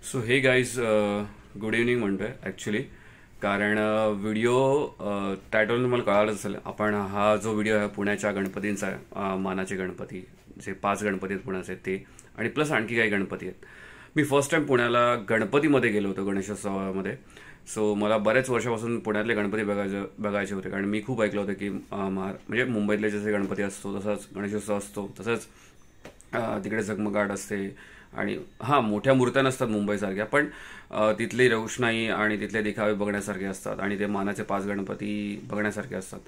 So हे guys good evening म्हणतोय actually, कारण व्हिडिओ टायटल तुम्हाला कळालंच असेल. आपण हा जो व्हिडिओ आहे पुण्याच्या गणपतींचा आहे, मानाचे गणपती जे 5 गणपती आहेत पुण्याचे ते, आणि प्लस आणखी काही गणपती आहेत. मी फर्स्ट टाइम पुण्याला गणपतीमध्ये गेलो होतो, गणेशोत्सवामध्ये. सो मला बऱ्याच वर्षापासून पुण्यातले गणपती बघायचे होते, कारण मी खूप ऐकलं होतं की म्हणजे मुंबईतले जसे गणपती असतो तसाच गणेशोत्सव असतो, तसंच तिकडे झगमगाट असते. आणि हां, मोठ्या मूर्त्या नसतात मुंबईसारख्या, पण तिथली रोषणाई आणि तिथले देखावे बघण्यासारखे असतात आणि ते मानाचे 5 गणपती बघण्यासारखे असतात.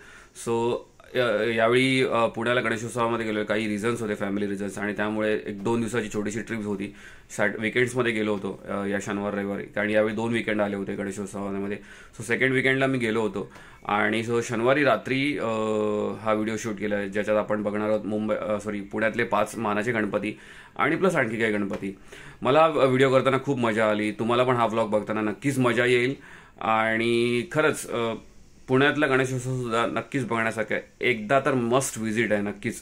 सो यावेळी पुण्याला गणेशोत्सवामध्ये गेलो. काही रिझन्स होते, फॅमिली रिझन्स, आणि त्यामुळे 1-2 दिवसाची छोटीशी ट्रिप होती. विकेंड्समध्ये गेलो होतो या शनिवार रविवारी, कारण यावेळी 2 विकेंड आले होते गणेशोत्सवामध्ये. सो सेकंड विकेंडला मी गेलो होतो आणि सो शनिवारी रात्री हा व्हिडिओ शूट केला आहे, ज्याच्यात आपण बघणार आहोत पुण्यातले 5 मानाचे गणपती आणि प्लस आणखी काही गणपती. मला व्हिडिओ करताना खूप मजा आली. तुम्हाला पण हा व्लॉग बघताना नक्कीच मजा येईल. आणि खरंच पुण्यातला गणेशोत्सव सुद्धा नक्कीच बघण्यासारखं आहे. एकदा तर मस्ट व्हिजिट आहे नक्कीच,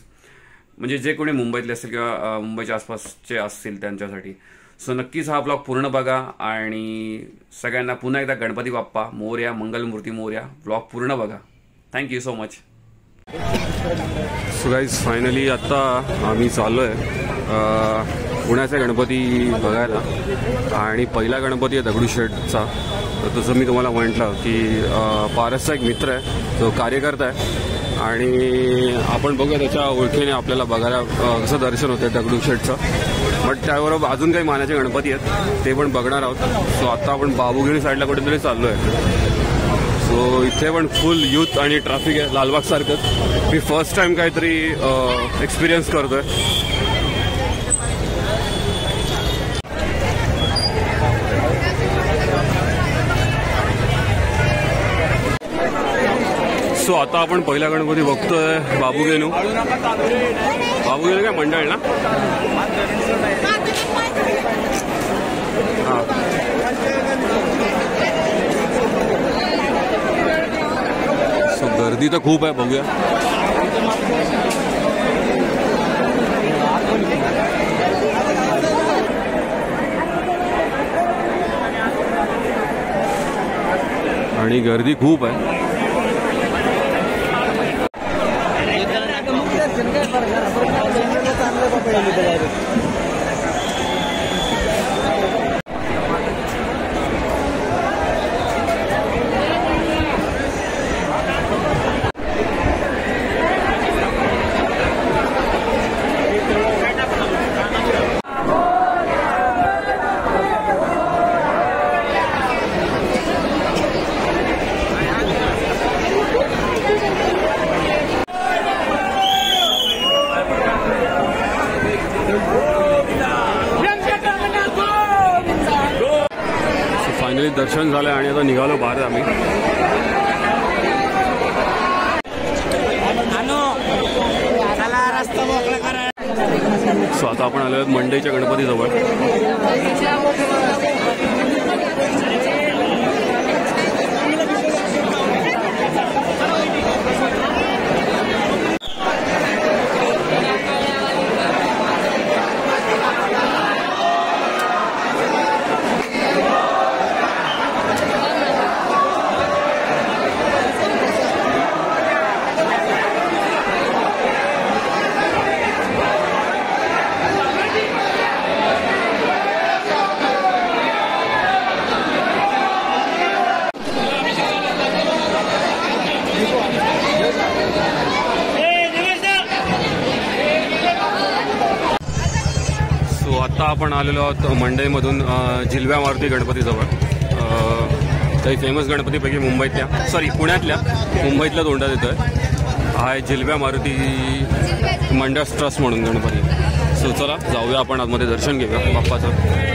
म्हणजे जे कोणी मुंबईतले असतील किंवा मुंबईच्या आसपासचे असतील त्यांच्यासाठी. सो नक्कीच हा ब्लॉग पूर्ण बघा आणि सगळ्यांना पुन्हा एकदा गणपती बाप्पा मोरया, मंगलमूर्ती मोरया. ब्लॉग पूर्ण बघा. Thank you so much. So guys, finally आत्ता आम्ही चाललो आहे पुण्याचे गणपती बघायला. आणि पहिला गणपती आहे दगडूशेठचा. तर तसं मी तुम्हाला म्हटलं की पारसचा एक मित्र आहे, तो कार्यकर्ता आहे, आणि आपण बघूया त्याच्या ओळखीने आपल्याला बघायला कसं दर्शन होतं दगडूशेठचं. बट त्याबरोबर अजून काही मानाचे गणपती आहेत ते पण बघणार आहोत. सो आता आपण बाबूगिरी साईडला कुठेतरी चाललो आहे. सो इथे पण फुल यूथ आणि ट्रॅफिक आहे, लालबाग सारखंच. मी फर्स्ट टाइम काहीतरी एक्सपिरियन्स करतोय. सो आता आपण पहिला गणपती बघतोय बाबूगेनू. बाबूगेनू काय मंडळ ना? हां, सो गर्दी तर खूप आहे, बघूया. आणि गर्दी खूप आहे. फायनली दर्शन झालं आणि आता निघालो बाहेर आम्ही. सो आता आपण आलो आहोत मंडईच्या गणपतीजवळ. आता आपण आलेलो आहोत मंडईमधून झिलव्या मारुती गणपतीजवळ. काही फेमस गणपतीपैकी पुण्यातल्या तोंडात येतोय. हा आहे झिलव्या मारुती मंडळ ट्रस्ट म्हणून गणपती. सो चला जाऊया आपण आतमध्ये, दर्शन घेऊया बाप्पाचं.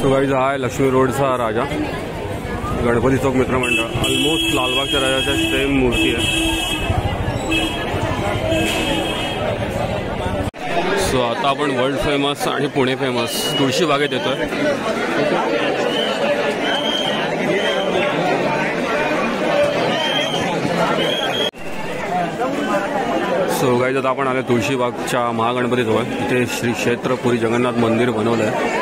सो गाईज, हा आहे लक्ष्मी रोडचा राजा, गणपती चौक मित्रमंडळ. ऑलमोस्ट लालबागच्या राजाच्या सेम मूर्ती आहे. सो आता आपण वर्ल्ड फेमस आणि पुणे फेमस तुळशी बागेत येतोय. सो गाईज आता आपण आलो तुळशीबागच्या महागणपतीजवळ. इथे श्री क्षेत्र पुरी जगन्नाथ मंदिर बनवलं आहे.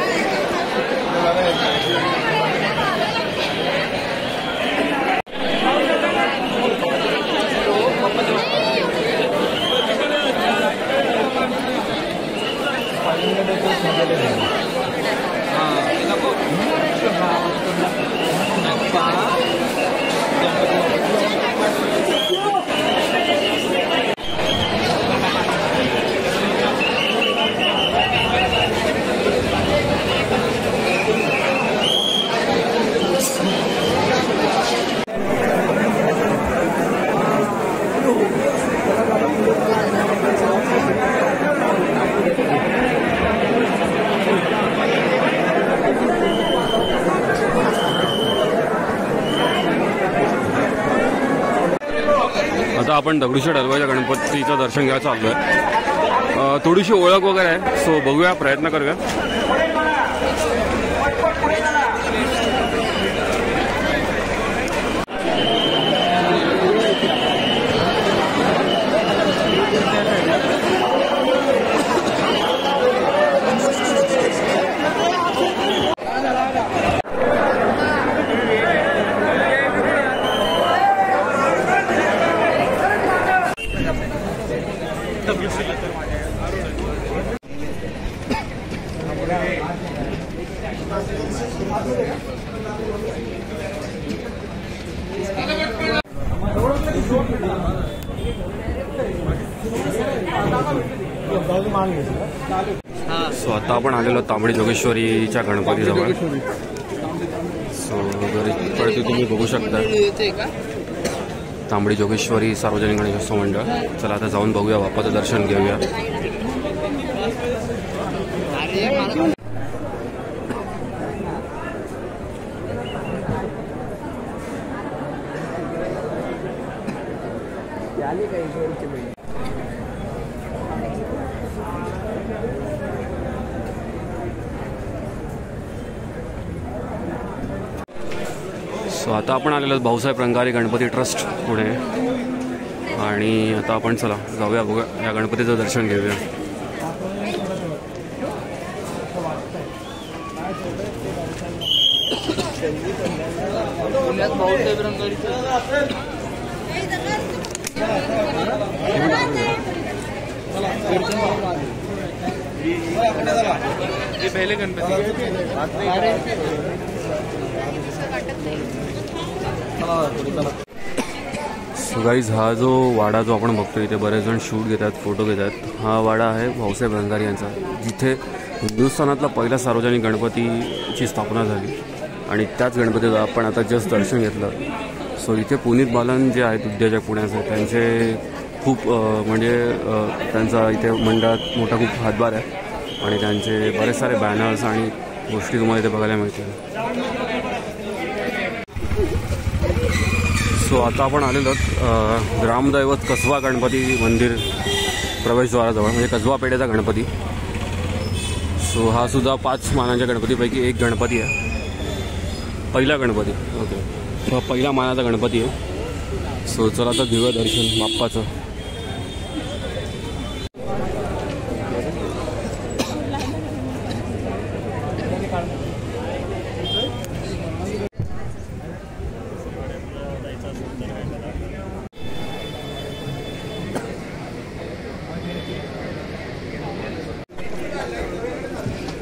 आता आपण दगडूशेठ हलवाईच्या गणपतीचं दर्शन घ्यायला चाललो आहे. थोडीशी ओळख वगैरे आहे, सो बघूया, प्रयत्न करूया. सो आता आपण आलेलो तांबडी जोगेश्वरीच्या गणपतीजवळ. सो परत तुम्ही बघू शकता तांबडी जोगेश्वरी सार्वजनिक गणेशोत्सव मंडळ. चला आता जाऊन बघूया, बाप्पाचं दर्शन घेऊया. सो आता आपण आलेलो भाऊसाहेब रंगारी गणपती ट्रस्ट पुणे. आणि आता आपण चला जाऊया, बघूया, या गणपतीचं दर्शन घेऊया. पहिले गणपती सो गाईज, हा जो वाडा जो आपण बघतो इथे बरेच जण शूट घेतात, फोटो घेतात. हा वाडा आहे भाऊसाहेब रंगारी यांचा, जिथे हिंदुस्थानातला पहिला सार्वजनिक गणपतीची स्थापना झाली. आणि त्याच गणपतीचं आपण आता जस्ट दर्शन घेतलं. सो इथे पुनीत बालन जे आहेत उद्योजक पुण्याचे, त्यांचे खूप म्हणजे त्यांचा इथे मंडळात मोठा खूप हातभार आहे. आणि त्यांचे बरेच सारे बॅनर्स आणि गोष्टी तुम्हाला इथे बघायला मिळतील. सो आता आपण आलेलो ग्रामदैवत कसबा गणपती मंदिर प्रवेशद्वाराजवळ, म्हणजे कसबा पेठेचा गणपती. सो हा सुद्धा 5 मानाच्या गणपतीपैकी एक गणपती आहे, पहिला गणपती. ओके, हा पहिला मानाचा गणपती आहे. सो चला आता घेऊया दर्शन बाप्पाचं.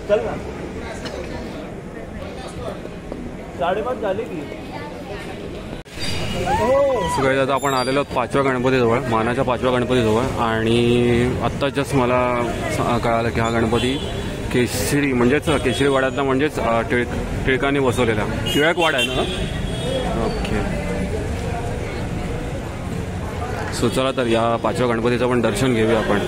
चल ना, 5:30 झाले की. सगळे आता आपण आलेलो 5व्या गणपतीजवळ, मानाच्या 5व्या गणपतीजवळ. आणि आत्ता जस्ट मला कळालं की हा गणपती केशरी म्हणजेच केशरी वाड्यातला, म्हणजेच टिळकाने बसवलेला टिळक वाडा आहे ना. ओके, सो चला तर या 5व्या गणपतीचं पण दर्शन घेऊया आपण.